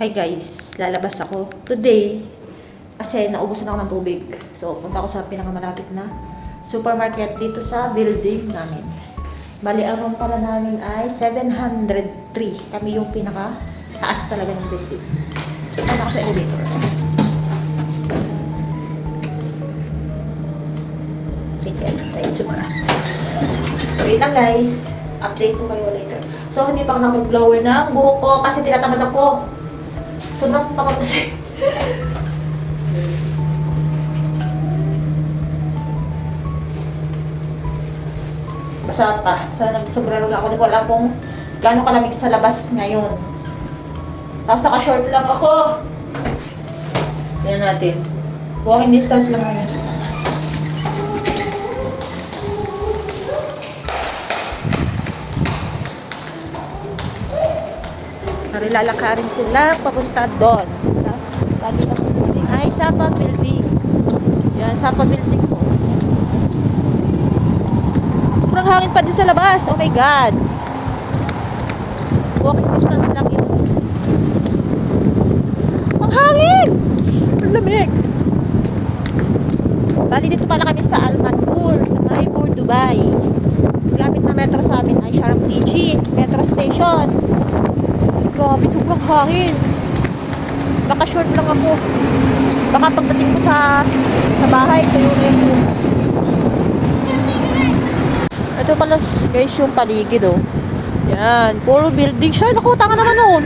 Hi guys, lalabas ako today kasi naubusan ako ng tubig. So, punta ako sa pinakamalapit na supermarket dito sa building namin. Bali, ang room pala namin ay 703. Kami yung pinaka taas talaga ng building. Punta ako sa elevator. Okay guys, ayun sumara. Wait lang guys, update ko kayo later. So, hindi pa ako nakapag-blower ng buhok ko kasi tinatamad ako. Sobrang takot kasi. Basa pa. So, nag-sobrero lang ako. Hindi ko alam kung gaano kalamig sa labas ngayon. Tapos naka-short lang ako. Tignan natin. Walking distance lang ngayon. Lalakarin ko lang papunta doon sa lagi ng building ay Sapa building. Yan, Sapa building po. Sobrang hangin pa din sa labas. Oh my god. Walking distance lang yun. Ang hangin! Ang lamig. Bali dito pala kami sa Almanpur, sa Maipur, Dubai. Malapit na metro sa amin ay Sharm TG Metro Station. Grabe, sobrang hangin. Naka-short lang ako. Baka pagdating ko sa bahay, ito yung ito pala guys yung paligid oh. Yan, puro building siya. Naku, tanga naman noon.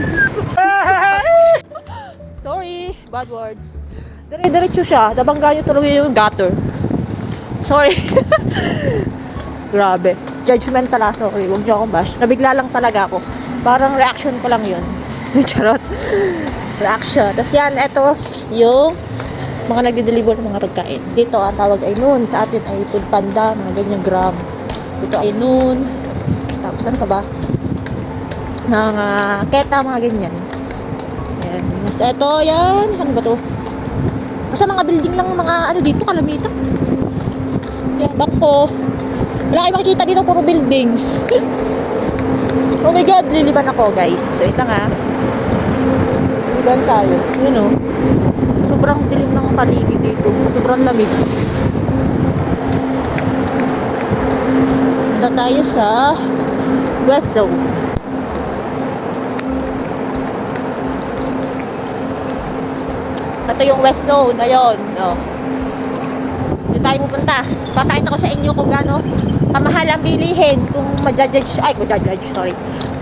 Sorry, bad words. Dire-diretso siya. Nabangga nyo talaga yung gutter. Sorry. Grabe. Judgmental ah. Sorry, huwag nyo akong bash. Nabigla lang talaga ako. Parang reaction ko lang yun. Charot. Reaction. Tapos yan, ito yung mga nagde-deliver ng mga pagkain. Dito ang tawag ay noon. Sa atin ay food panda, mga ganyang gram. Dito ay noon. Tapos ano pa ba? Mga keta, mga ganyan. Ayan. Tapos ito, yan. Ano ba to? Basta mga building lang, mga ano dito, kalamitan. Yan, bangko. Wala kayo makikita dito, puro building. Oh my god, liliban ako guys. Wait lang ha. Liliban tayo. Yun o. Sobrang dilim ng paligid dito. Sobrang lamig. Ito tayo sa West Zone. Ito yung West Zone. Ayun. No. Dito tayo pupunta. Pakita ko sa inyo kung gaano kamahal ang bilihin, kung sorry.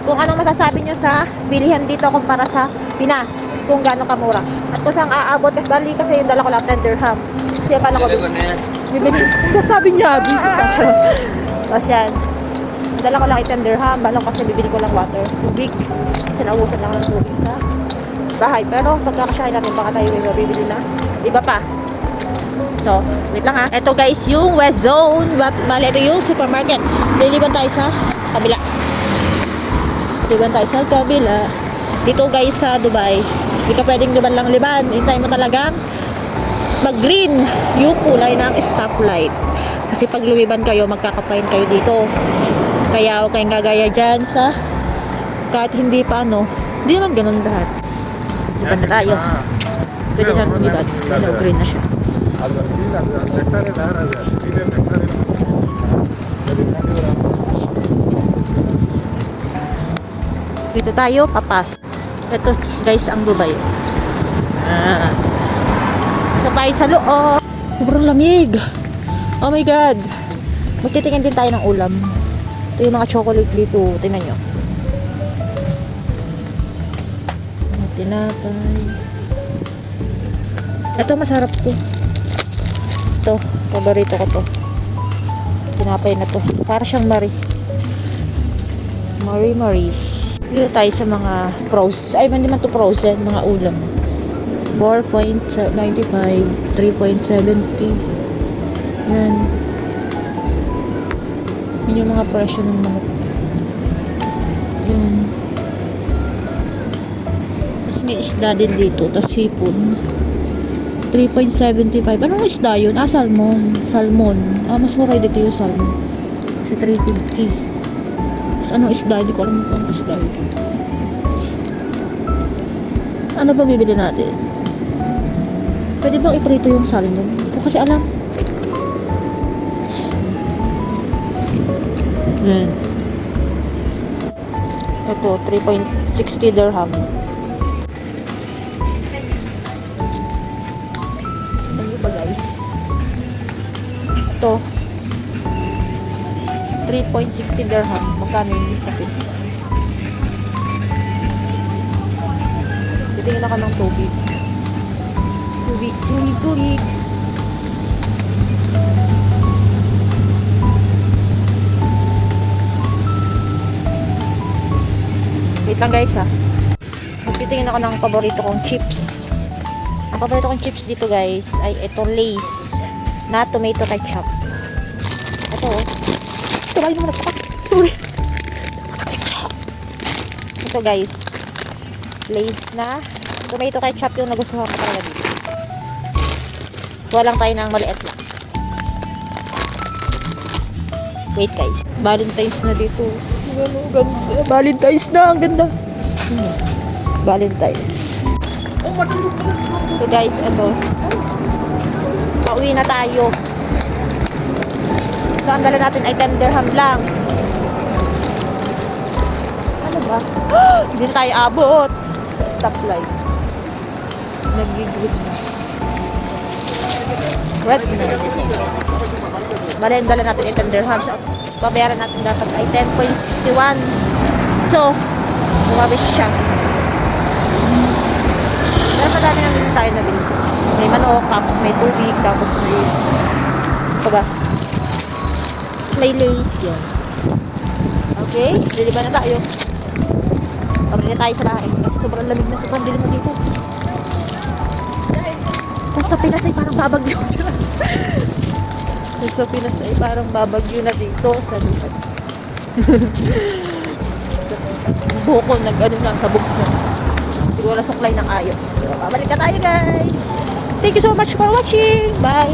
Kung anong masasabi nyo sa bilihan dito kumpara sa Pinas, kung gaano kamura. At kung saan aabot, kasi yung dala ko lang 10 dirham. Kasi yung pala ko bibili. Kung sabi niya, busy ka. Tapos yan. Yung dala ko lang 10 dirham. Bala ko kasi bibili ko lang water. Tubig. Kasi naubusan lang ng tubig sa bahay. Pero pagkakasyahin natin, baka tayo may bibili na iba pa. So, wait lang ha. Ito guys, yung West Zone. Bali, ito yung supermarket. Liliban tayo sa kabila. Liliban tayo sa kabila. Dito guys sa Dubai, hindi ka pwedeng liban. Hintay mo talagang mag-green yung kulay ng stoplight. Kasi pag lumiban kayo, magkakapain kayo dito. Kaya huwag kayong gagaya dyan sa kahit hindi pa ano. Hindi naman ganun lahat. Liban na tayo. Pwede na lumiban. Hello, green na siya. Dito tayo papas. Ito guys ang Dubai. Isa tayo sa loob. Sobrang lamig. Oh my god. Magtitingin din tayo ng ulam. Ito yung mga chocolate dito. Tingnan nyo. Tinapay. Ito masarap to. Ito, paborito ko to. Tinapay na to. Para siyang Marie. Dito tayo sa mga hindi man to frozen, mga ulam. 4.95, 3.70. Yan. Yun yung mga presyo ng manok. Yan. Tapos may isda din dito. Tapos sipon. 3.75. Anong isda yun? Salmon. Mas mura dito yung salmon. Kasi 350. Anong isda? Hindi ko alam kung anong isda. Ano ba bibili natin? Pwede bang iprito yung salmon? Hindi ko kasi alam. Yan. Ito, 3.60 dirham. Ano ba guys? Ito, 3.60 dirham. Magkano yung sakit? Titingin ako ng tubig. Tubig. Wait lang guys ha. Titingin ako ng paborito kong chips. Ang paborito kong chips dito guys ay ito Lay's na tomato ketchup. Ito oh. Ito ba yung nagpapak? Sorry. Ito guys. Lay's na tomato ketchup yung nagustuhan ko talaga dito. Walang tayo ng maliit lang. Wait guys. Valentine's na dito. Ano, ganda. Valentine's na. Ang ganda. Valentine's. So guys, ito. Pauwi na tayo. So, ang dala natin ay 10 dirham lang. Ano ba? Hindi na tayo abot. Stoplight. Nag-gigrid na. Red na. Bale, ang dala natin ay 10 dirham. So, pabayaran natin dapat ay 10.61. So, bumabis siya. Pero madami na din tayo nabili. May manok, tapos may tubig, tapos may ito ba? May Lay's yun. Okay, diliba na tayo. Pabili na tayo sa bahay. Sobrang lamig na, sobrang dilim na dito. Sa Pinas ay parang babagyo na. Sa Pinas ay parang babagyo na dito sa lupa. Buko nag-ano na, sabog na. Siguro suklay ng ayos. Babalik na tayo guys. Thank you so much for watching. Bye.